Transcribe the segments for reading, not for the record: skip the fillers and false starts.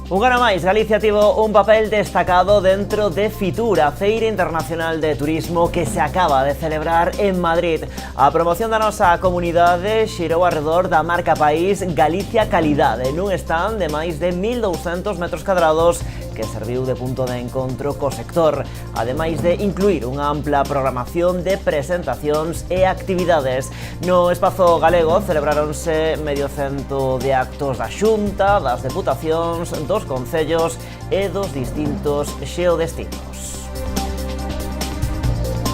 Un ano máis, Galicia tivo un papel destacado dentro de Fitur, a Feira Internacional de Turismo que se acaba de celebrar en Madrid. A promoción da nosa comunidade xirou arredor da marca país Galicia Calidade, nun stand de máis de 1.200 metros cadrados que serviu de punto de encontro co sector, ademais de incluir unha ampla programación de presentacións e actividades. No espazo galego celebráronse medio cento de actos da Xunta, das Deputacións, dos concellos e dos distintos xeodestinos.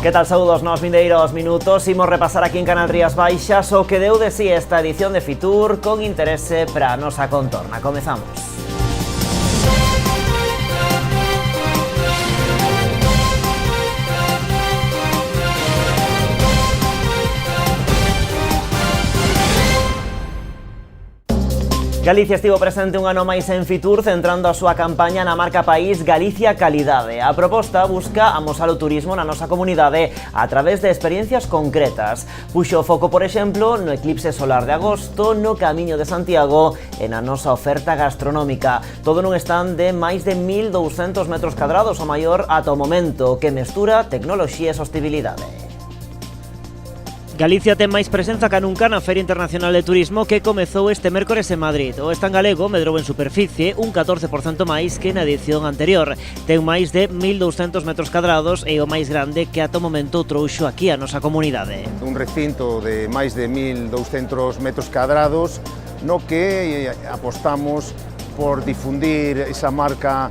Que tal, saúdos nos vindeiros minutos. Imos repasar aquí en Canal Rías Baixas o que deu de si esta edición de Fitur con interese para a nosa contorna. Comezamos. Galicia estivo presente un ano máis en Fitur, centrando a súa campaña na marca país Galicia Calidade. A proposta busca amosar o turismo na nosa comunidade a través de experiencias concretas. Puxo o foco, por exemplo, no eclipse solar de agosto, no Camiño de Santiago e na nosa oferta gastronómica. Todo nun stand de máis de 1.200 metros cadrados, o maior ata o momento, que mestura tecnoloxía e sostibilidade. Galicia ten máis presenza ca nunca na Feira Internacional de Turismo que comezou este mércores en Madrid. O stand galego medrou en superficie un 14% máis que na edición anterior. Ten máis de 1.200 metros cadrados e o máis grande que ata o momento trouxo aquí a nosa comunidade. Un recinto de máis de 1.200 metros cadrados no que apostamos por difundir esa marca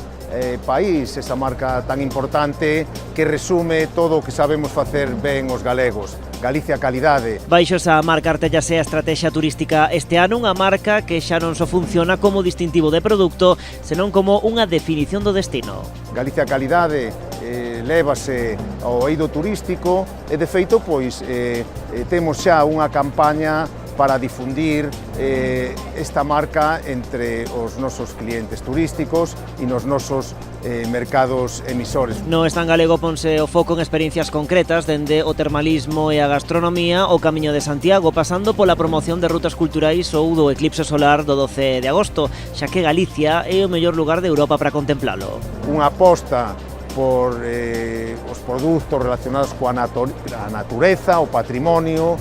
país, esa marca tan importante que resume todo o que sabemos facer ben os galegos. Galicia Calidade. Baixo esa marca artellase a estrategia turística este ano, unha marca que xa non só funciona como distintivo de produto, senón como unha definición do destino. Galicia Calidade lévase ao eido turístico e, de feito, pois temos xa unha campaña para difundir esta marca entre os nosos clientes turísticos e nos nosos mercados emisores. No stand galego ponse o foco en experiencias concretas dende o termalismo e a gastronomía, o Camiño de Santiago, pasando pola promoción de rutas culturais ou do eclipse solar do 12 de agosto, xa que Galicia é o mellor lugar de Europa para contemplalo. Unha aposta por os produtos relacionados coa natureza, o patrimonio,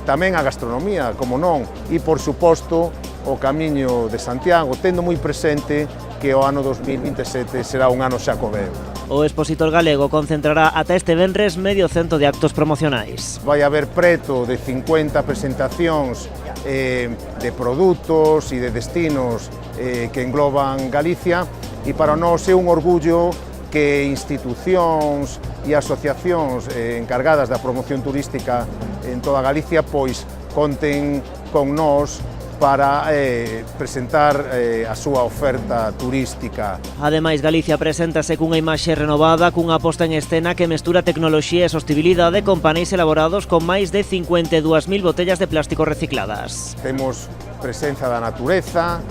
tamén a gastronomía, como non, e, por suposto, o Camiño de Santiago, tendo moi presente que o ano 2027 será un ano xacobeo. O expositor galego concentrará ata este venres medio cento de actos promocionais. Vai haber preto de 50 presentacións de produtos e de destinos que engloban Galicia, e para nós é un orgullo que institucións e asociacións encargadas da promoción turística en toda Galicia pois conten con nós para presentar a súa oferta turística. Ademais, Galicia preséntase cunha imaxe renovada, cunha posta en escena que mestura tecnoloxía e sostibilidade con paneis elaborados con máis de 52.000 botellas de plástico recicladas. Temos presenza da natureza,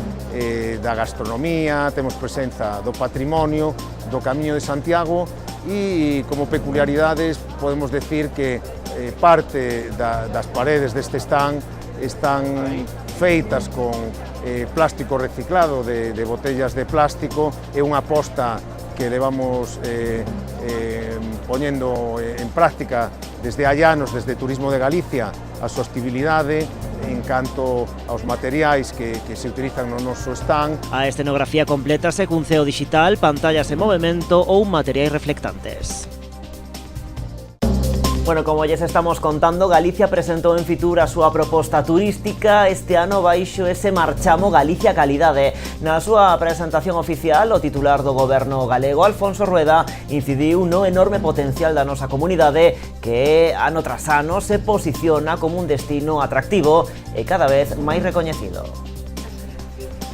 da gastronomía, temos presenza do patrimonio, do Camiño de Santiago e, como peculiaridades, podemos decir que parte das paredes deste stand están feitas con plástico reciclado de botellas de plástico. É unha aposta que levamos poñendo en práctica desde hai anos, desde Turismo de Galicia, a sostibilidade en canto aos materiais que se utilizan no noso stand. A escenografía complétase cun ceo digital, pantallas en movimento ou materiais reflectantes. Bueno, como lles estamos contando, Galicia presentou en Fitur a súa proposta turística este ano baixo ese marchamo Galicia Calidade. Na súa presentación oficial, o titular do goberno galego, Alfonso Rueda, incidiu no enorme potencial da nosa comunidade que ano tras ano se posiciona como un destino atractivo e cada vez máis recoñecido.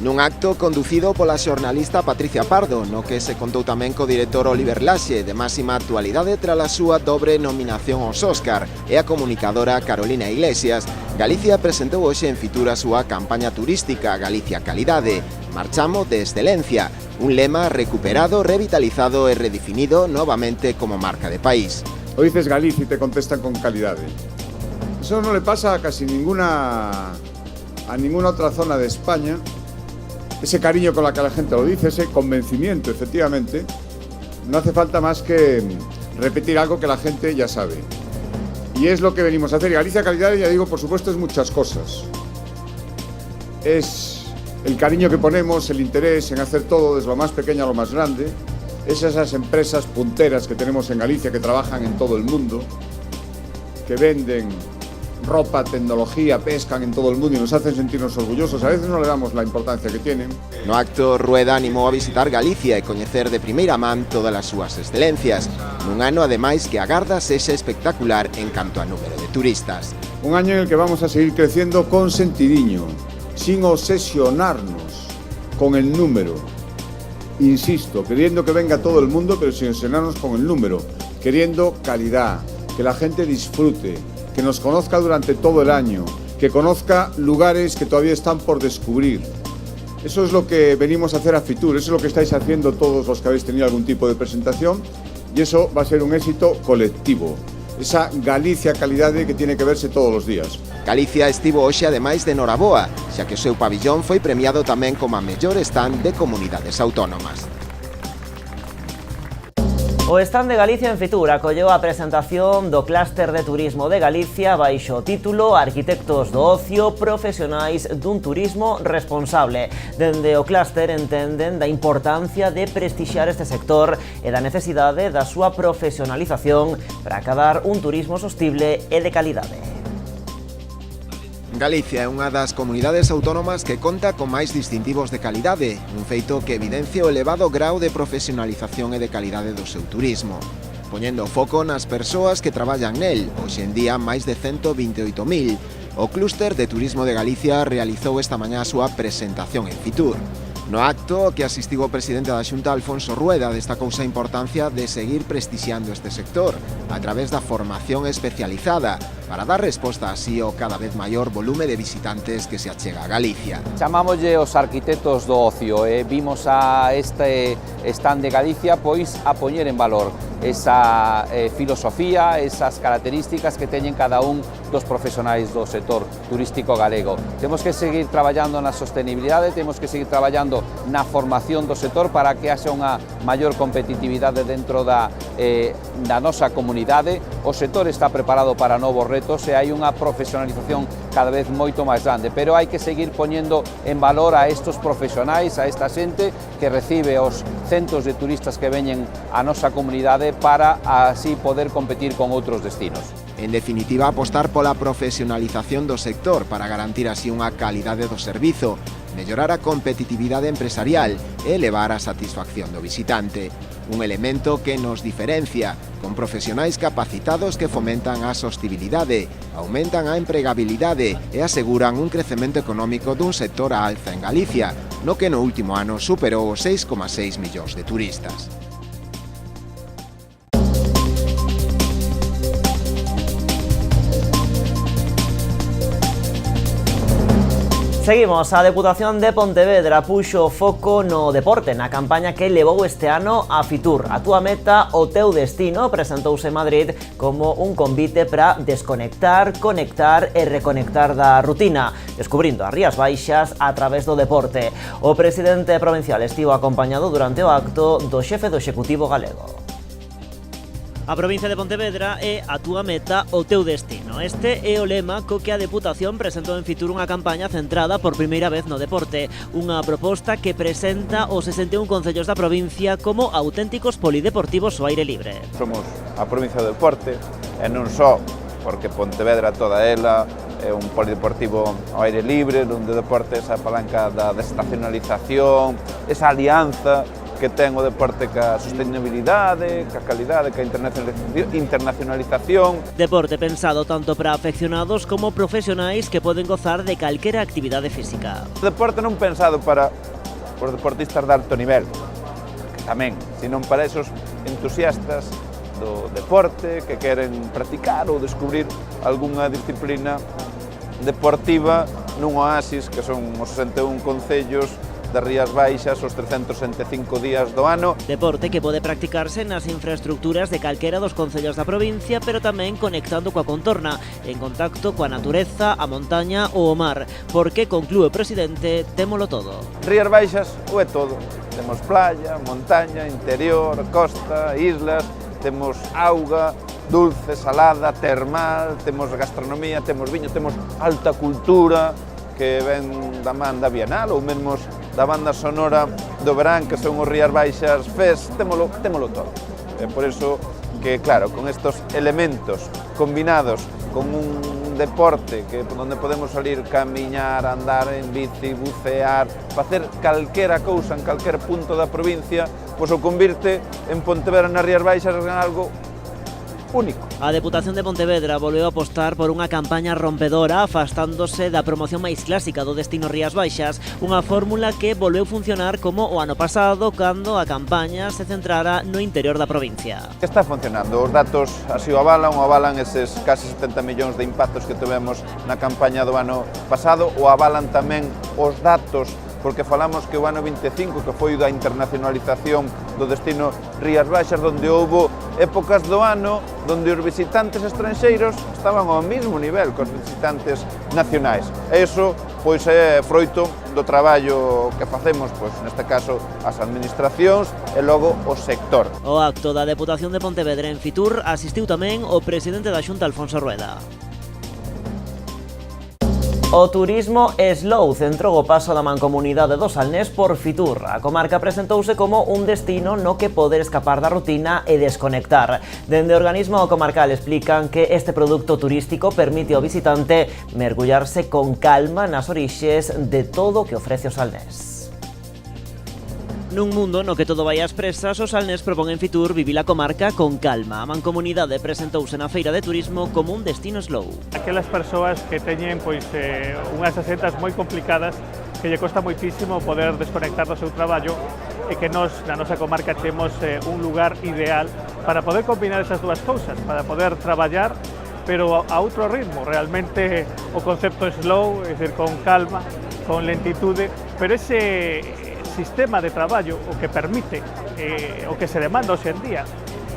Nun acto conducido pola xornalista Patricia Pardo, no que se contou tamén co director Oliver Laxe, de máxima actualidade tras a súa dobre nominación aos Óscar, e a comunicadora Carolina Iglesias, Galicia presentou hoxe en Fitur a súa campaña turística Galicia Calidade, marchamo de excelencia, un lema recuperado, revitalizado e redefinido novamente como marca de país. O dices Galicia y te contestan con calidade. Eso no le pasa a casi ninguna otra zona de España, ese cariño con la que la gente lo dice, ese convencimiento, efectivamente, no hace falta más que repetir algo que la gente ya sabe. Y es lo que venimos a hacer. Y Galicia Calidade, ya digo, por supuesto, es muchas cosas. Es el cariño que ponemos, el interés en hacer todo, desde lo más pequeño a lo más grande. Es esas empresas punteras que tenemos en Galicia, que trabajan en todo el mundo, que venden ropa, tecnología, pescan en todo el mundo y nos hacen sentirnos orgullosos. A veces no le damos la importancia que tienen. No acto, Rueda animou a visitar Galicia e coñecer de primeira man todas as súas excelencias, nun ano ademais que agarda sexa espectacular en canto a número de turistas. Un año en el que vamos a seguir creciendo con sentidiño, sin obsesionarnos con el número. Insisto, queriendo que venga todo el mundo, pero sin obsesionarnos con el número, queriendo calidad, que la gente disfrute, que nos conozca durante todo el año, que conozca lugares que todavía están por descubrir. Eso es lo que venimos a hacer a Fitur, eso es lo que estáis haciendo todos los que habéis tenido algún tipo de presentación, y eso va a ser un éxito colectivo. Esa Galicia Calidade que tiene que verse todos los días. Galicia estivo hoxe ademais de Noraboa, xa que o seu pabillón foi premiado tamén como a mellor stand de comunidades autónomas. O stand de Galicia en Fitur acolleu a presentación do Clúster de Turismo de Galicia baixo o título Arquitectos do Ocio profesionais dun turismo responsable. Dende o clúster entenden da importancia de prestixiar este sector e da necesidade da súa profesionalización para acadar un turismo sostible e de calidade. Galicia é unha das comunidades autónomas que conta con máis distintivos de calidade, un feito que evidencia o elevado grau de profesionalización e de calidade do seu turismo. Poñendo o foco nas persoas que traballan nel, hoxe en día máis de 128.000, o Clúster de Turismo de Galicia realizou esta mañá a súa presentación en Fitur. No acto que asistiu o presidente da Xunta, Alfonso Rueda, destacou a importancia de seguir prestixiando este sector a través da formación especializada para dar resposta así ao cada vez maior volume de visitantes que se achega a Galicia. Chamámoslle os arquitectos do ocio e vimos a este stand de Galicia pois a poñer en valor esa filosofía, esas características que teñen cada un dos profesionais do sector turístico galego. Temos que seguir traballando na sostenibilidade, temos que seguir traballando na formación do sector para que haxa unha maior competitividade dentro da nosa comunidade. O sector está preparado para novos retos e hai unha profesionalización cada vez moito máis grande, pero hai que seguir poñendo en valor a estos profesionais, a esta xente que recibe os centos de turistas que veñen á nosa comunidade para así poder competir con outros destinos. En definitiva, apostar pola profesionalización do sector para garantir así unha calidade do servizo, mellorar a competitividade empresarial e elevar a satisfacción do visitante. Un elemento que nos diferencia, con profesionais capacitados que fomentan a sostibilidade, aumentan a empregabilidade e aseguran un crecemento económico dun sector á alza en Galicia, no que no último ano superou os 6,6 millóns de turistas. Seguimos, a Deputación de Pontevedra puxo foco no deporte na campaña que levou este ano a Fitur. A túa meta, o teu destino, presentouse en Madrid como un convite para desconectar, conectar e reconectar da rutina, descubrindo as Rías Baixas a través do deporte. O presidente provincial estivo acompañado durante o acto do xefe do Executivo galego. A provincia de Pontevedra é a túa meta, o teu destino. Este é o lema co que a Deputación presentou en Fitur unha campaña centrada por primeira vez no deporte. Unha proposta que presenta os 61 concellos da provincia como auténticos polideportivos ao aire libre. Somos a provincia do deporte e non só porque Pontevedra toda ela é un polideportivo ao aire libre, onde o deporte esa palanca da desestacionalización, esa alianza que ten o deporte ca sostenibilidade, ca calidade, ca internacionalización. Deporte pensado tanto para afeccionados como profesionais que poden gozar de calquera actividade física. Deporte non pensado para os deportistas de alto nivel, que tamén, senón para esos entusiastas do deporte que queren practicar ou descubrir algunha disciplina deportiva nun oasis que son os 61 concellos das Rías Baixas os 365 días do ano. Deporte que pode practicarse nas infraestructuras de calquera dos concellos da provincia, pero tamén conectando coa contorna, en contacto coa natureza, a montaña ou o mar, porque, conclúe o presidente, témolo todo. Rías Baixas o é todo. Temos playa, montaña, interior, costa, islas, temos auga, dulce, salada, termal, temos gastronomía, temos viño, temos alta cultura que ven da man da Bienal ou mesmo da banda sonora do verán que son os Rías Baixas Fest, témolo todo. É por iso que, claro, con estos elementos combinados con un deporte que onde podemos salir, camiñar, andar en bici, bucear, facer calquera cousa en calquer punto da provincia, pois o convirte en Pontevedra nas Rías Baixas en algo único. A Deputación de Pontevedra volveu a apostar por unha campaña rompedora afastándose da promoción máis clásica do destino Rías Baixas, unha fórmula que volveu funcionar como o ano pasado cando a campaña se centrara no interior da provincia. Está funcionando, os datos así o avalan eses casi 70 millóns de impactos que tivemos na campaña do ano pasado, o avalan tamén os datos porque falamos que o ano 25, que foi da internacionalización do destino Rías Baixas, donde houbo épocas do ano donde os visitantes estranxeiros estaban ao mesmo nivel que os visitantes nacionais. E iso pois é froito do traballo que facemos, pois neste caso as administracións e logo o sector. O acto da Deputación de Pontevedra en Fitur asistiu tamén o presidente da Xunta, Alfonso Rueda. O turismo slow centrou o paso da mancomunidade do Salnés por Fitur. A comarca presentouse como un destino no que poder escapar da rutina e desconectar. Dende o organismo comarcal explican que este produto turístico permite ao visitante mergullarse con calma nas orixes de todo o que ofrece o Salnés. Nun mundo no que todo vai ás presas, o Salnés propón en Fitur vivir a comarca con calma. A mancomunidade presentouse na feira de turismo como un destino slow. Aquelas persoas que teñen unhas asentas moi complicadas que lle costa moitísimo poder desconectar do seu traballo e que nós na nosa comarca temos un lugar ideal para poder combinar esas dúas cousas, para poder traballar pero a outro ritmo. Realmente o concepto slow, é dicir, con calma, con lentitude, pero ese sistema de traballo o que permite, o que se demanda hoxe en día,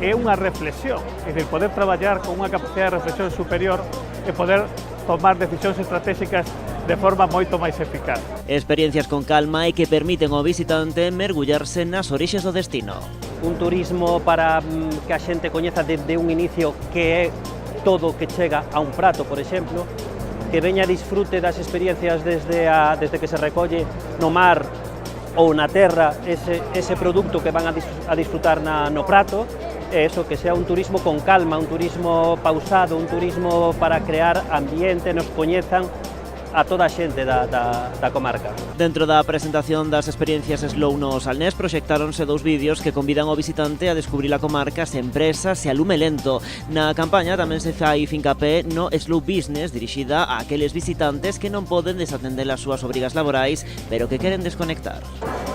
é unha reflexión, é dicir, poder traballar con unha capacidade de reflexión superior e poder tomar decisións estratégicas de forma moito máis eficaz. Experiencias con calma e que permiten ao visitante mergullarse nas orixes do destino. Un turismo para que a xente coñeza desde un inicio que é todo o que chega a un prato, por exemplo, que veña a disfrute das experiencias desde que se recolle no mar ou na terra ese produto que van a disfrutar no prato, e eso, que sea un turismo con calma, un turismo pausado, un turismo para crear ambiente, nos coñezan a toda a xente da comarca. Dentro da presentación das experiencias slow no Salnés proxectáronse dous vídeos que convidan ao visitante a descubrir a comarca sen presa, se a lume lento. Na campaña tamén se fai fincapé no slow business, dirixida a aqueles visitantes que non poden desatender as súas obrigas laborais, pero que queren desconectar.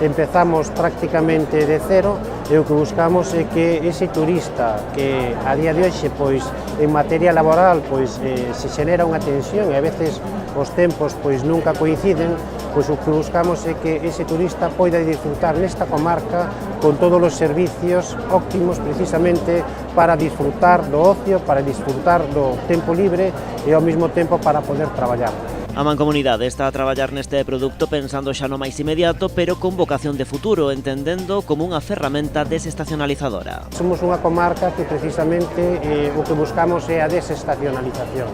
Empezamos prácticamente de cero e o que buscamos é que ese turista que a día de hoxe pois en materia laboral pois se xenera unha tensión e a veces os tempos pois nunca coinciden, pois o que buscamos é que ese turista poida disfrutar nesta comarca con todos os servicios óptimos precisamente para disfrutar do ocio, para disfrutar do tempo libre e ao mesmo tempo para poder traballar. A mancomunidade está a traballar neste produto pensando xa no máis inmediato, pero con vocación de futuro, entendendo como unha ferramenta desestacionalizadora. Somos unha comarca que precisamente o que buscamos é a desestacionalización.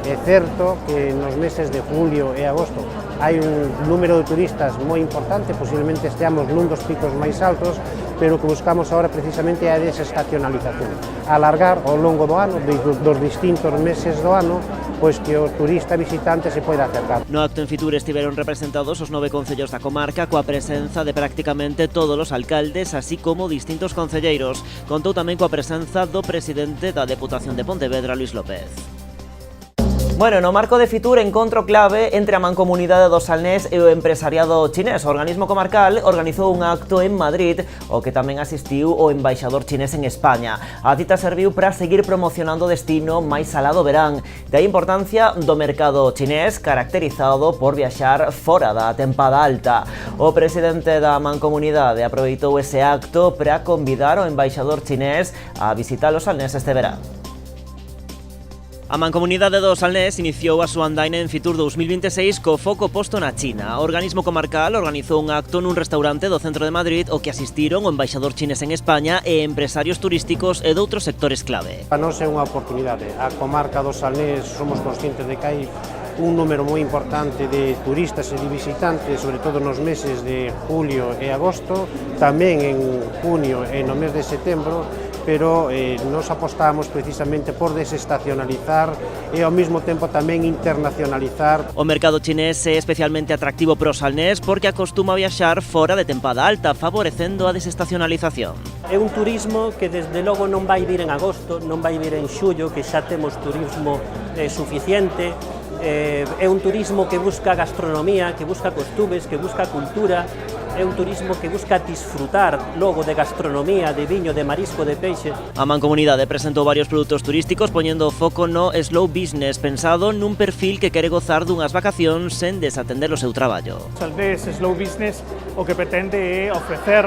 É certo que nos meses de julio e agosto hai un número de turistas moi importante, posiblemente esteamos nun dos picos máis altos, pero o que buscamos agora precisamente é a desestacionalización. Alargar ao longo do ano, dos distintos meses do ano, pois que o turista visitante se poida acercar. No acto en Fitur estiveron representados os 9 concellos da comarca coa presenza de prácticamente todos os alcaldes, así como distintos concelleiros. Contou tamén coa presenza do presidente da Deputación de Pontevedra, Luis López. Bueno, no marco de Fitur, encontro clave entre a Mancomunidade do Salnés e o empresariado chinés. O organismo comarcal organizou un acto en Madrid, o que tamén asistiu o embaixador chinés en España. A cita serviu para seguir promocionando o destino máis alá do verán. Da importancia do mercado chinés, caracterizado por viaxar fora da tempada alta. O presidente da Mancomunidade aproveitou ese acto para convidar o embaixador chinés a visitar o Salnés este verán. A Mancomunidade do Salnés iniciou a súa andaina en Fitur 2026 co foco posto na China. O organismo comarcal organizou un acto nun restaurante do centro de Madrid o que asistiron o embaixador chinés en España e empresarios turísticos e doutros sectores clave. Para nós é unha oportunidade. A comarca do Salnés somos conscientes de que hai un número moi importante de turistas e de visitantes, sobre todo nos meses de julio e agosto, tamén en junio e no mes de setembro, pero nos apostamos precisamente por desestacionalizar e ao mesmo tempo tamén internacionalizar. O mercado chinés é especialmente atractivo para o Salnés porque acostuma a viaxar fora de tempada alta, favorecendo a desestacionalización. É un turismo que desde logo non vai vir en agosto, non vai vir en xullo, que xa temos turismo suficiente. É un turismo que busca gastronomía, que busca costumes, que busca cultura. É un turismo que busca disfrutar logo de gastronomía, de viño, de marisco, de peixe. A Mancomunidade presentou varios produtos turísticos poñendo o foco no slow business, pensado nun perfil que quere gozar dunhas vacacións sen desatender o seu traballo. O Salnés Slow Business o que pretende é ofrecer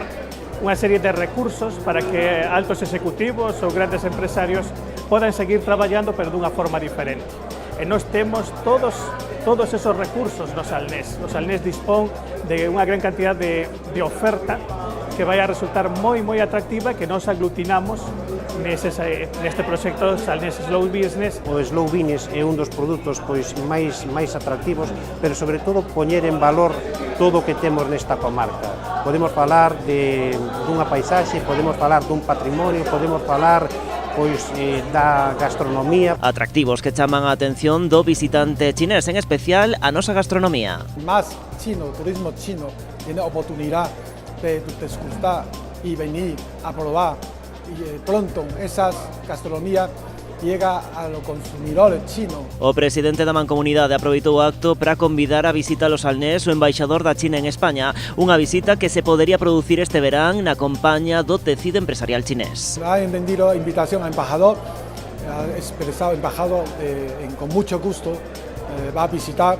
unha serie de recursos para que altos executivos ou grandes empresarios podan seguir traballando pero dunha forma diferente. E nós temos todos esos recursos no Salnés. O Salnés dispón de unha gran cantidad de oferta que vai a resultar moi atractiva, que nos aglutinamos neste proxecto Salnés Slow Business. O Slow Business é un dos produtos máis atractivos, pero sobre todo poñer en valor todo o que temos nesta comarca. Podemos falar dunha paisaxe, podemos falar dun patrimonio, podemos falar da gastronomía. Atractivos que chaman a atención do visitante chinés, en especial a nosa gastronomía. Más chino, turismo chino, tiene oportunidad de disfrutar y venir a probar y pronto esas gastronomías llega a los consumidores chinos. O presidente da Mancomunidade aproveitou o acto para convidar a visita ao Salnés o embaixador da China en España, unha visita que se podería producir este verán na compañía do tecido empresarial chinés. Ha entendido la invitación al embajador, ha expresado el embajador con mucho gusto, va a visitar.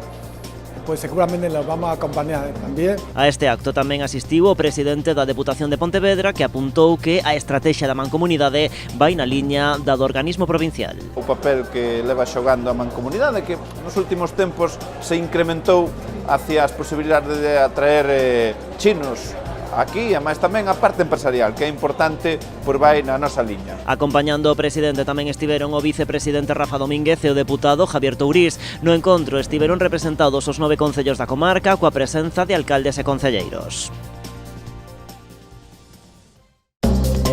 Pues seguramente nos vamos a acompañar tamén. A este acto tamén asistiu o presidente da Deputación de Pontevedra, que apuntou que a estrategia da Mancomunidade vai na liña da do organismo provincial. O papel que leva xogando a Mancomunidade, que nos últimos tempos se incrementou hacia as posibilidades de atraer chinos aquí, e máis tamén a parte empresarial, que é importante, por vai na nosa liña. Acompañando o presidente tamén estiveron o vicepresidente Rafa Domínguez e o deputado Javier Tourís. No encontro estiveron representados os 9 concellos da comarca coa presenza de alcaldes e concelleiros.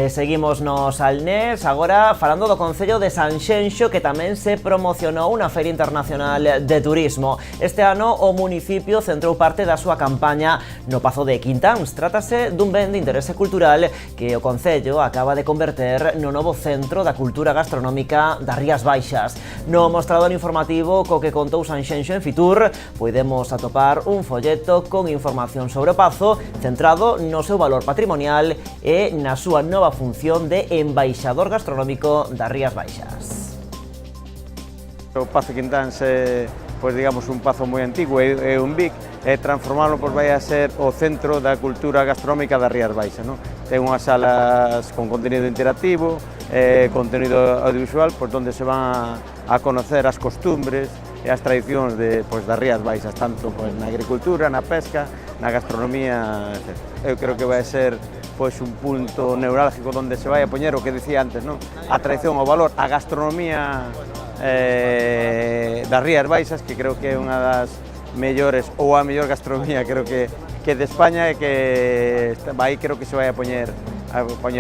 Seguimos no Salnés, agora falando do Concello de Sanxenxo, que tamén se promocionou unha Feira Internacional de Turismo. Este ano o municipio centrou parte da súa campaña no Pazo de Quintáns. Trátase dun ben de interese cultural que o Concello acaba de converter no novo centro da cultura gastronómica das Rías Baixas. No mostrador informativo co que contou Sanxenxo en Fitur, podemos atopar un folleto con información sobre o Pazo, centrado no seu valor patrimonial e na súa nova función de embaixador gastronómico das Rías Baixas. O Pazo Quintáns é, digamos, un pazo moi antigo, é un BIC, e transformarlo vai a ser o centro da cultura gastronómica das Rías Baixas. Ten unhas salas con contenido interactivo, contenido audiovisual, onde se van a conocer as costumbres e as tradicións das Rías Baixas, tanto na agricultura, na pesca, na gastronomía, etc. Eu creo que vai ser un punto neurálgico onde se vai a poñer o que dicía antes, a tradición, o valor, a gastronomía das Rías Baixas, que creo que é unha das mellores, ou a mellor gastronomía, creo que de España, e que aí creo que se vai a poñer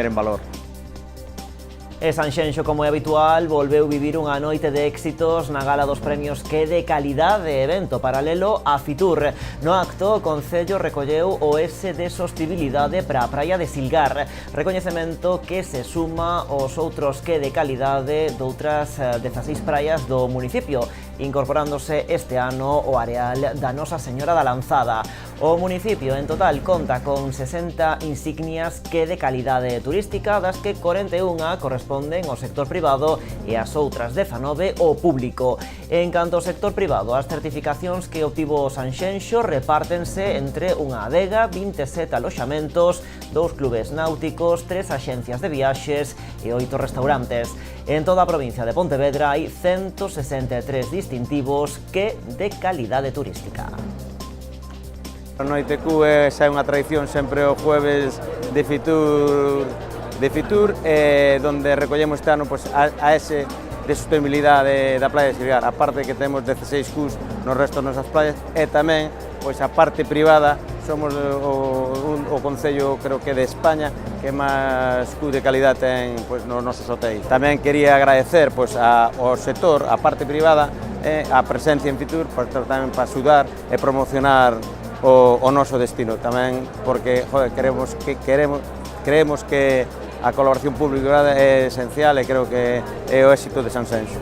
en valor. E Sanxenxo, como é habitual, volveu vivir unha noite de éxitos na gala dos premios Que de Calidade, evento paralelo a Fitur. No acto, o Concello recolleu o S de Sostibilidade para a praia de Silgar, recoñecemento que se suma aos outros Que de Calidade doutras 16 praias do municipio. incorporándose este ano o areal da Nosa Señora da Lanzada. O municipio en total conta con 60 insignias que de calidade turística, das que 41 corresponden ao sector privado e as outras 19 ao público. En canto ao sector privado, as certificacións que obtivo Sanxenxo repártense entre unha adega, 27 aloxamentos, 2 clubes náuticos, 3 axencias de viaxes e 8 restaurantes. En toda a provincia de Pontevedra hai 163 distintivos que de calidade turística. No ITQ xa é unha tradición sempre o jueves de Fitur, donde recollemos este ano a ese de sostenibilidade da Playa de Xilgar, a parte que temos 16 Qs no resto das nosas playas, e tamén a parte privada, somos o concello, creo que de España, que máis Q de calidad ten nos nosos hotéis. Tamén quería agradecer ao sector, a parte privada, a presencia en Fitur, tamén para axudar e promocionar o noso destino tamén, porque creemos que a colaboración pública é esencial e creo que é o éxito de Sanxenxo.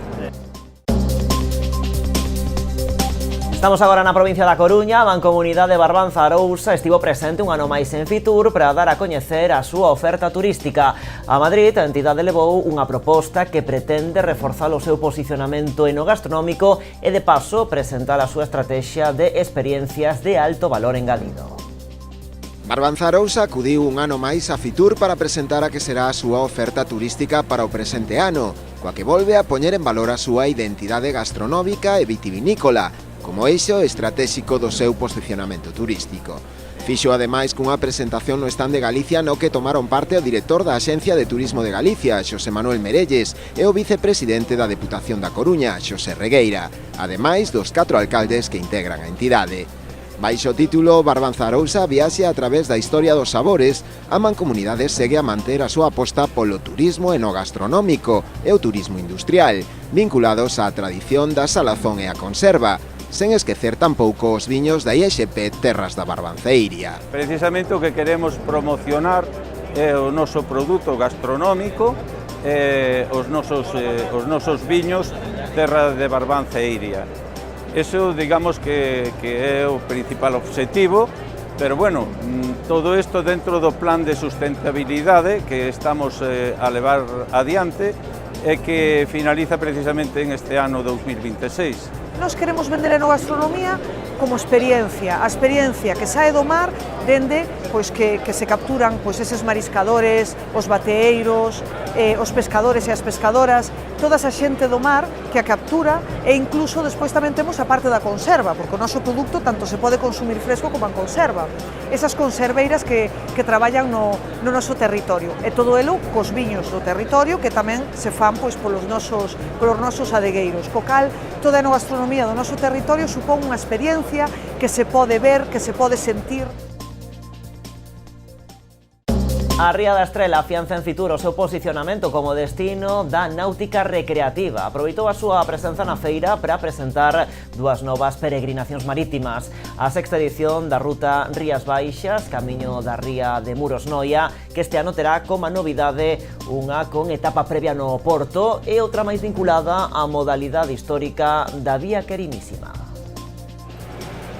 Estamos agora na provincia da Coruña. A Mancomunidade de Barbanza Arousa estivo presente un ano máis en Fitur para dar a coñecer a súa oferta turística. A Madrid, a entidade levou unha proposta que pretende reforzar o seu posicionamento enogastronómico e, de paso, presentar a súa estrategia de experiencias de alto valor engadido. Barbanza Arousa acudiu un ano máis a Fitur para presentar a que será a súa oferta turística para o presente ano, coa que volve a poñer en valor a súa identidade gastronómica e vitivinícola, como eixo estratégico do seu posicionamento turístico. Fixo ademais cunha presentación no stand de Galicia no que tomaron parte o director da Axencia de Turismo de Galicia, Xosé Manuel Merelles, e o vicepresidente da Deputación da Coruña, Xosé Regueira, ademais dos 4 alcaldes que integran a entidade. Baixo o título Barbanza Arousa viaxe a través da historia dos sabores, a Mancomunidade segue a manter a súa aposta polo turismo enogastronómico e o turismo industrial, vinculados á tradición da salazón e a conserva, sen esquecer tampouco os viños da IExP Terras da Barbanceiria. Precisamente o que queremos promocionar é o noso produto gastronómico, os nosos viños Terras de Barbanceiria. Eso, digamos, que é o principal obxectivo, pero, bueno, todo isto dentro do plan de sustentabilidade que estamos a levar adiante e que finaliza precisamente en este ano 2026. Nos queremos vender a enogastronomía como experiencia, a experiencia que sae do mar dende que se capturan eses mariscadores, os bateeiros, os pescadores e as pescadoras, toda esa xente do mar que a captura e incluso despois tamén temos a parte da conserva, porque o noso produto tanto se pode consumir fresco como en conserva. Esas conserveiras que traballan no noso territorio e todo elo cos viños do territorio que tamén se fan polos nosos adegueiros, co cal toda a enogastronomía do noso territorio supón unha experiencia que se pode ver, que se pode sentir. A Ría da Estrela afianza en Fitur o seu posicionamento como destino da náutica recreativa. Aproveitou a súa presenza na feira para presentar dúas novas peregrinacións marítimas. A sexta edición da ruta Rías Baixas, camiño da ría de Muros Noia, que este ano terá como novidade unha con etapa previa no Porto e outra máis vinculada á modalidade histórica da Vía Querinísima.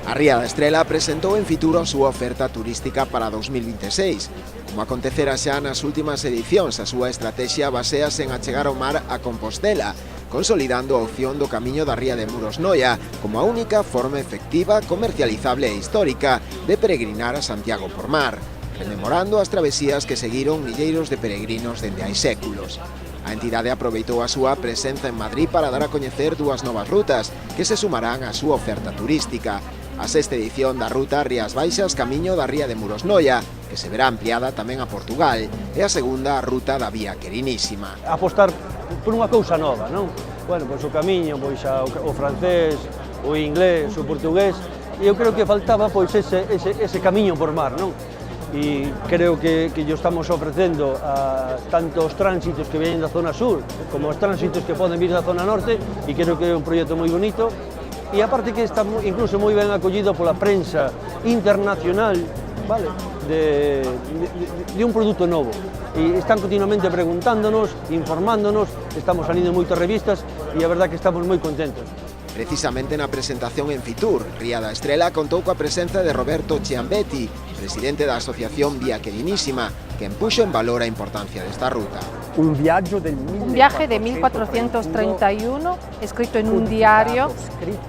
A Ría da Estrela presentou en Fitur a súa oferta turística para 2026. Como acontecera xa nas últimas edicións, a súa estrategia basease en achegar ao mar a Compostela, consolidando a opción do camiño da ría de Muros Noia como a única forma efectiva, comercializable e histórica de peregrinar a Santiago por mar, rememorando as travesías que seguiron milleiros de peregrinos dende hai séculos. A entidade aproveitou a súa presenza en Madrid para dar a coñecer dúas novas rutas que se sumarán á súa oferta turística. A sexta edición da ruta Rías Baixas, camiño da ría de Muros Noia, que se verá ampliada tamén a Portugal, e a segunda a ruta da Vía Querinísima. Apostar por unha cousa nova, non? Bueno, pois o camiño, pois o francés, o inglés, o portugués, e eu creo que faltaba pois ese camiño por mar, non? E creo que yo estamos ofrecendo a tantos tránsitos que veñen da zona sur como os tránsitos que poden vir da zona norte, e creo que é un proxecto moi bonito, e aparte que está incluso moi ben acollido pola prensa internacional, vale, de un produto novo, e están continuamente preguntándonos, informándonos, estamos salindo en moitas revistas e a verdad que estamos moi contentos. Precisamente na presentación en Fitur, Ría da Estrela contou coa presenza de Roberto Ciambetti, presidente da Asociación Viaquerinísima, que empuxo en valor a importancia desta ruta. Un viaje de 1431, escrito en un diario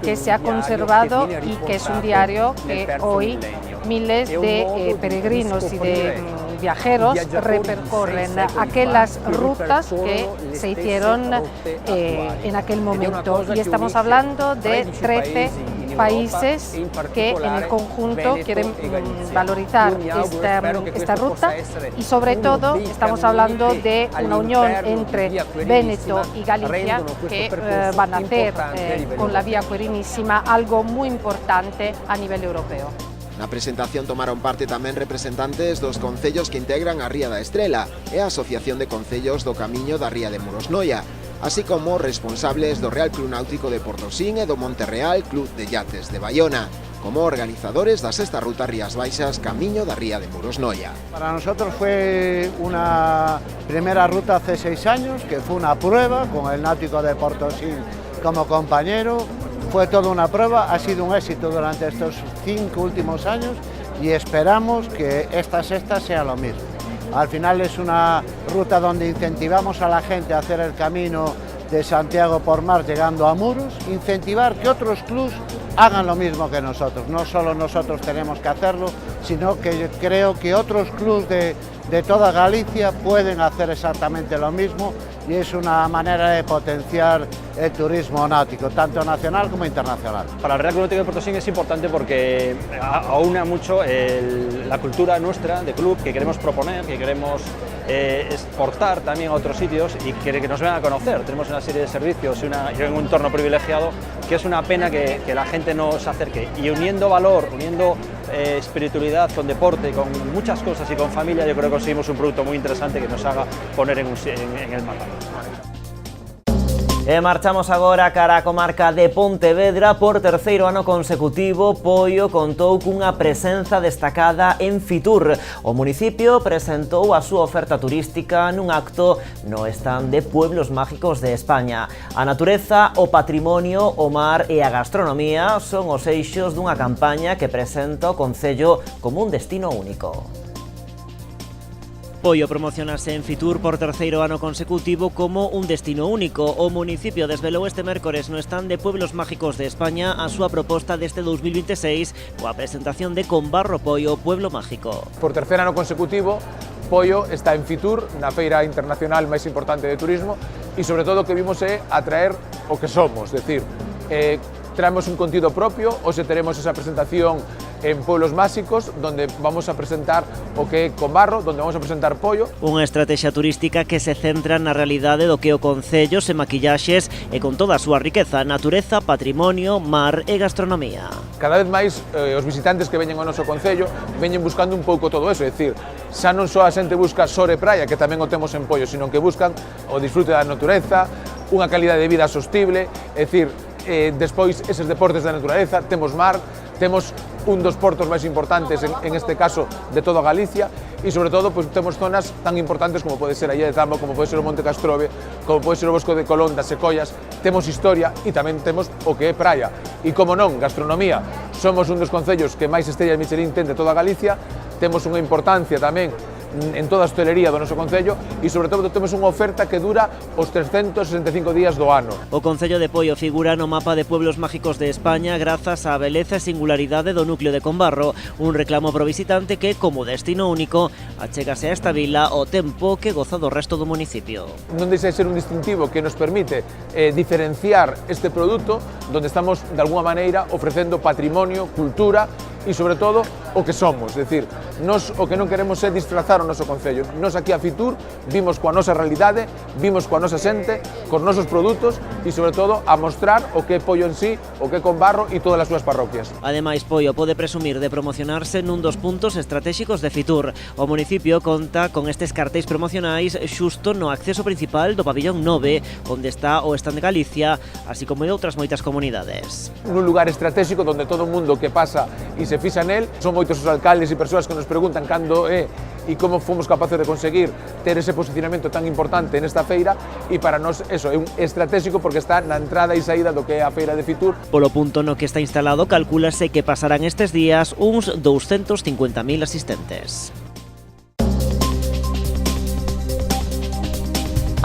que se ha conservado y que es un diario que hoy miles de peregrinos y de viajeros repercorren aquellas rutas que se hicieron en aquel momento. Y estamos hablando de 13 países que en el conjunto quieren valorizar esta ruta, y sobre todo estamos hablando de una unión entre Véneto y Galicia que van a hacer con la Vía Querinísima algo muy importante a nivel europeo. Na presentación tomaron parte tamén representantes dos concellos que integran a Ría da Estrela e a Asociación de Concellos do Camiño da Ría de Muros-Noia, así como responsables do Real Club Náutico de Portosín e do Monterreal Club de Yates de Bayona, como organizadores da sexta ruta Rías Baixas Camiño da Ría de Muros-Noia. Para nosotros fue una primera ruta hace 6 años, que fue una prueba con el Náutico de Portosín como compañero. Fue toda una prueba, ha sido un éxito durante estos 5 últimos años y esperamos que esta sexta sea lo mismo. Al final es una ruta donde incentivamos a la gente a hacer el camino de Santiago por mar llegando a Muros, incentivar que otros clubs hagan lo mismo que nosotros. No solo nosotros tenemos que hacerlo, sino que creo que otros clubs de toda Galicia pueden hacer exactamente lo mismo, y es una manera de potenciar el turismo náutico, tanto nacional como internacional. Para el Real Club Náutico de Portosín es importante porque aúna mucho la cultura nuestra de club que queremos proponer, que queremos exportar también a otros sitios y que nos vengan a conocer. Tenemos una serie de servicios y un entorno privilegiado que es una pena que la gente nos acerque, y uniendo valor, uniendo espiritualidad con deporte, con muchas cosas y con familia, yo creo que conseguimos un producto muy interesante que nos haga poner en el mapa. Marchamos agora cara a comarca de Pontevedra. Por terceiro ano consecutivo, Poio contou cunha presenza destacada en Fitur. O municipio presentou a súa oferta turística nun acto no stand de Pueblos Mágicos de España. A natureza, o patrimonio, o mar e a gastronomía son os eixos dunha campaña que presenta o concello como un destino único. Poio promocionase en Fitur por terceiro ano consecutivo como un destino único. O municipio desvelou este mércores no stand de Pueblos Mágicos de España a súa proposta deste 2026 coa presentación de Conbarro Poio Pueblo Mágico. Por terceiro ano consecutivo, Poio está en Fitur, na feira internacional máis importante de turismo, e sobre todo o que vimos é atraer o que somos, es decir, traemos un contido propio, hoxe teremos esa presentación en Pueblos Mágicos, donde vamos a presentar o que é Conbarro, donde vamos a presentar Poio. Unha estrategia turística que se centra na realidade do que o concello, sen maquillaxes e con toda a súa riqueza, natureza, patrimonio, mar e gastronomía. Cada vez máis os visitantes que veñen ao noso concello veñen buscando un pouco todo eso, é dicir, xa non só a xente busca sol e praia, que tamén o temos en Poio, sino que buscan o disfrute da natureza, unha calidad de vida sostible, é dicir, despois eses deportes da natureza, temos mar, temos un dos portos máis importantes en este caso de toda Galicia, e sobre todo pues, temos zonas tan importantes como pode ser a Illa de Tambo, como pode ser o Monte Castrove, como pode ser o Bosco de Colón, das Secollas. Temos historia e tamén temos o que é praia, e como non, gastronomía. Somos un dos concellos que máis estrellas Michelin ten de toda Galicia, temos unha importancia tamén en toda a hostelería do noso concello, e sobre todo temos unha oferta que dura os 365 días do ano. O concello de Poio figura no mapa de Pueblos Mágicos de España grazas á beleza e singularidade do núcleo de Conbarro, un reclamo pro visitante que, como destino único, achégase a esta vila o tempo que goza do resto do municipio. Non deixa de ser un distintivo que nos permite diferenciar este produto, donde estamos de alguna maneira ofrecendo patrimonio, cultura e sobre todo o que somos, é dicir, nos o que non queremos é disfrazar o noso concello. Nos aquí a Fitur vimos coa nosa realidade, vimos coa nosa xente, cos nosos produtos e sobre todo a mostrar o que é Poio en sí, o que é Conbarro e todas as súas parroquias. Ademais, Poio pode presumir de promocionarse nun dos puntos estratégicos de Fitur. O municipio conta con estes cartéis promocionais xusto no acceso principal do pabillón 9, onde está o stand de Galicia, así como de outras moitas comunidades. Nun lugar estratégico onde todo o mundo que pasa e se fixa nel, son moitos os alcaldes e persoas que nos preguntan cando é e como fomos capaces de conseguir ter ese posicionamento tan importante nesta feira, e para nós eso é un estratégico porque está na entrada e saída do que é a feira de Fitur. Polo punto no que está instalado, calcúlase que pasarán estes días uns 250.000 asistentes.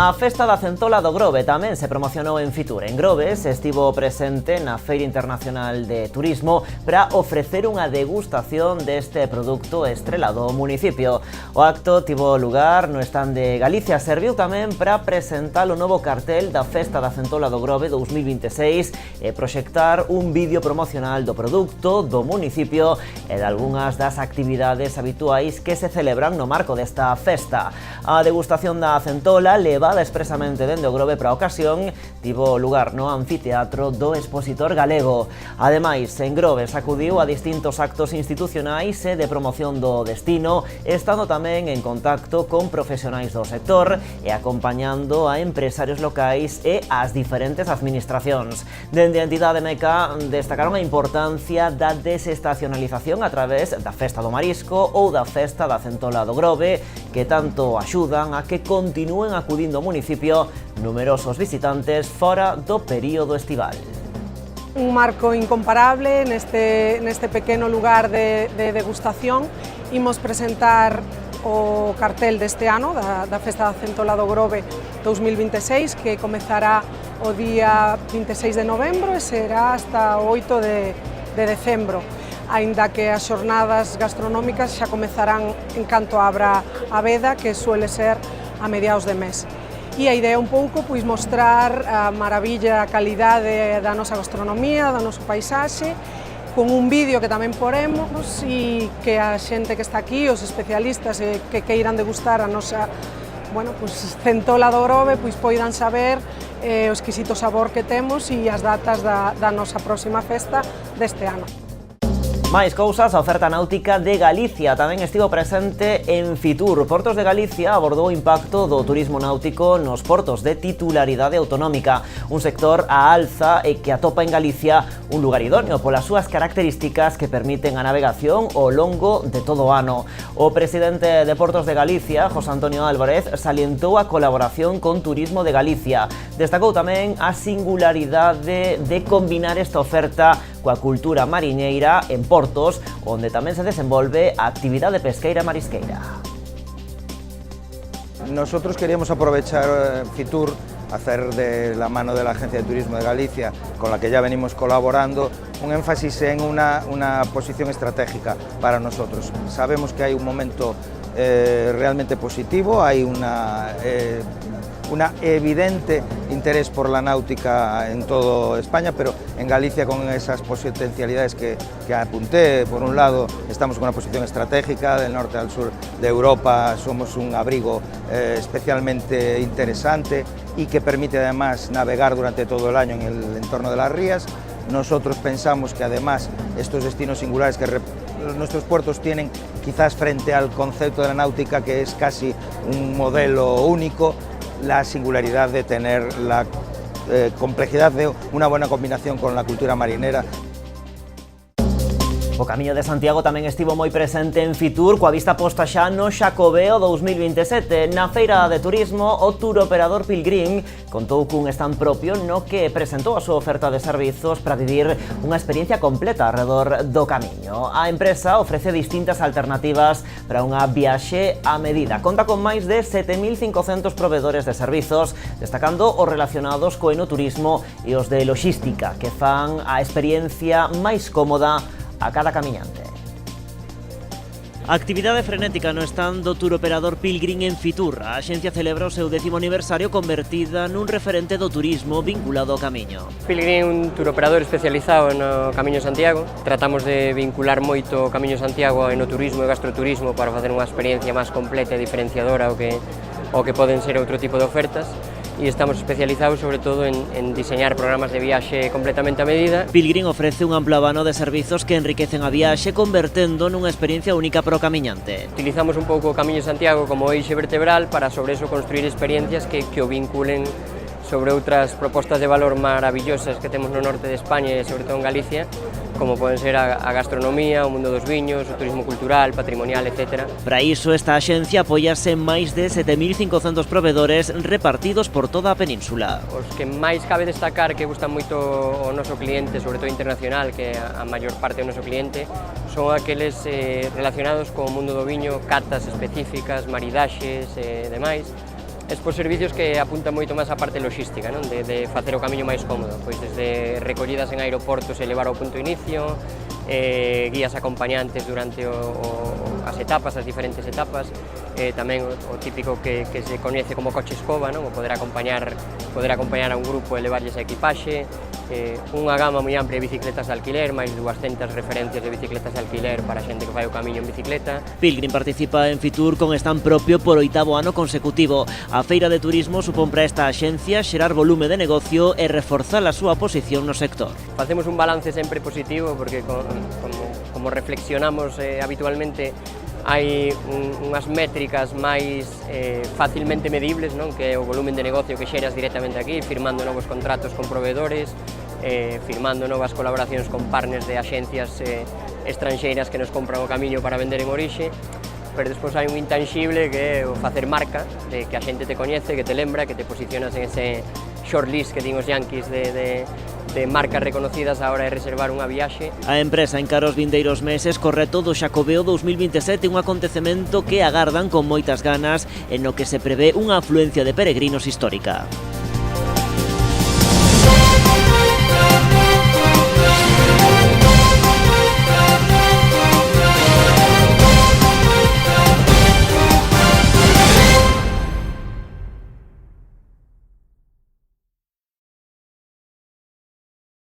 A Festa da Centola do Grove tamén se promocionou en Fitur. En Grove se estivo presente na Feira Internacional de Turismo para ofrecer unha degustación deste produto estrela do municipio. O acto tivo lugar no stand de Galicia, serviu tamén para presentar o novo cartel da Festa da Centola do Grove 2026 e proxectar un vídeo promocional do produto, do municipio e de algunhas das actividades habituais que se celebran no marco desta festa. A degustación da centola levada expresamente dende o Grove para a ocasión tivo lugar no anfiteatro do Expositor Galego. Ademais, en Grove sacudiu a distintos actos institucionais e de promoción do destino, estando tamén en contacto con profesionais do sector e acompañando a empresarios locais e as diferentes administracións. Dende a entidade MECA destacaron a importancia da desestacionalización a través da Festa do Marisco ou da Festa da Centola do Grove, que tanto axudan a que continúen acudindo ao municipio numerosos visitantes fora do período estival. Un marco incomparable neste pequeno lugar de degustación. Imos presentar o cartel deste ano da Festa da Centola do Grove 2026, que comezará o día 26 de novembro e será hasta o 8 de decembro. Aínda que as xornadas gastronómicas xa comezarán en canto abra a veda, que suele ser a mediados de mes. E a idea é un pouco pois mostrar a maravilla, a calidade da nosa gastronomía, do noso paisaxe, con un vídeo que tamén poremos e que a xente que está aquí, os especialistas que queiran degustar a nosa centola do Grove, pois poidan saber o exquisito sabor que temos e as datas da nosa próxima festa deste ano. Máis cousas, a oferta náutica de Galicia tamén estivo presente en Fitur. Portos de Galicia abordou o impacto do turismo náutico nos portos de titularidade autonómica, un sector á alza e que atopa en Galicia un lugar idóneo polas súas características que permiten a navegación ao longo de todo o ano. O presidente de Portos de Galicia, José Antonio Álvarez, salientou a colaboración con Turismo de Galicia. Destacou tamén a singularidade de combinar esta oferta coa cultura mariñeira en portos, onde tamén se desenvolve a actividade pesqueira marisqueira. Nosotros queríamos aprovechar Fitur, hacer de la mano de la Agencia de Turismo de Galicia, con la que ya venimos colaborando, un énfasis en una posición estratégica para nosotros. Sabemos que hay un momento realmente positivo, hay una evidente interés por la náutica en toda España, pero en Galicia con esas potencialidades que apunté. Por un lado, estamos con una posición estratégica del norte al sur de Europa, somos un abrigo especialmente interesante y que permite además navegar durante todo el año en el entorno de las rías. Nosotros pensamos que además estos destinos singulares que nuestros puertos tienen, quizás frente al concepto de la náutica, que es casi un modelo único, la singularidad de tener la complejidad de una buena combinación con la cultura marinera. O Camiño de Santiago tamén estivo moi presente en Fitur, coa vista posta xa no Xacobeo 2027. Na feira de turismo, o tour operador Pilgrim contou cun stand propio no que presentou a súa oferta de servizos para vivir unha experiencia completa alrededor do Camiño. A empresa ofrece distintas alternativas para unha viaxe a medida. Conta con máis de 7.500 provedores de servizos, destacando os relacionados co enoturismo e os de loxística, que fan a experiencia máis cómoda a cada camiñante. Actividade frenética no stand do tour operador Pilgrim en Fitur. A axencia celebra o seu 10º aniversario convertida nun referente do turismo vinculado ao Camiño. Pilgrim é un tour operador especializado no Camiño de Santiago. Tratamos de vincular moito o Camiño de Santiago ao enoturismo e gastroturismo para facer unha experiencia máis completa e diferenciadora ao que poden ser outro tipo de ofertas. E estamos especializados sobre todo en diseñar programas de viaxe completamente a medida. Pilgrim ofrece un amplo abano de servizos que enriquecen a viaxe, convertendo nunha experiencia única para o camiñante. Utilizamos un pouco o Camiño de Santiago como eixe vertebral para sobre eso construir experiencias que o vinculen sobre outras propostas de valor maravillosas que temos no norte de España e sobre todo en Galicia, como poden ser a gastronomía, o mundo dos viños, o turismo cultural, patrimonial, etc. Para iso, esta axencia apóyase en máis de 7.500 proveedores repartidos por toda a península. Os que máis cabe destacar que gustan moito o noso cliente, sobre todo internacional, que a maior parte do noso cliente, son aqueles relacionados co mundo do viño, catas específicas, maridaxes e demais. Estes servicios que apuntan moito máis a parte logística, non? De facer o camiño máis cómodo, pois desde recollidas en aeroportos e levar ao punto de inicio, guías acompañantes durante as etapas, as diferentes etapas, tamén o típico que se coñece como coche escoba, non? O poder acompañar a un grupo e levarlles a equipaxe, unha gama moi amplia de bicicletas de alquiler, máis 200 referencias de bicicletas de alquiler para a xente que fai o camiño en bicicleta. Pilgrim participa en Fitur con stand propio por 8º ano consecutivo. A feira de turismo supón para esta axencia xerar volume de negocio e reforzar a súa posición no sector. Facemos un balance sempre positivo porque como reflexionamos habitualmente, hai unhas métricas máis facilmente medibles, non? Que é o volumen de negocio que xeras directamente aquí, firmando novos contratos con proveedores, firmando novas colaboracións con partners de axencias estranxeiras que nos compran o camiño para vender en orixe, pero despois hai un intangible que é o facer marca, de que a xente te coñece, que te lembra, que te posicionas en ese shortlist que din os yankees de marcas reconocidas a hora de reservar unha viaxe. A empresa encara os vindeiros meses corre todo o Xacobeo 2027, un acontecemento que agardan con moitas ganas e no que se prevé unha afluencia de peregrinos histórica.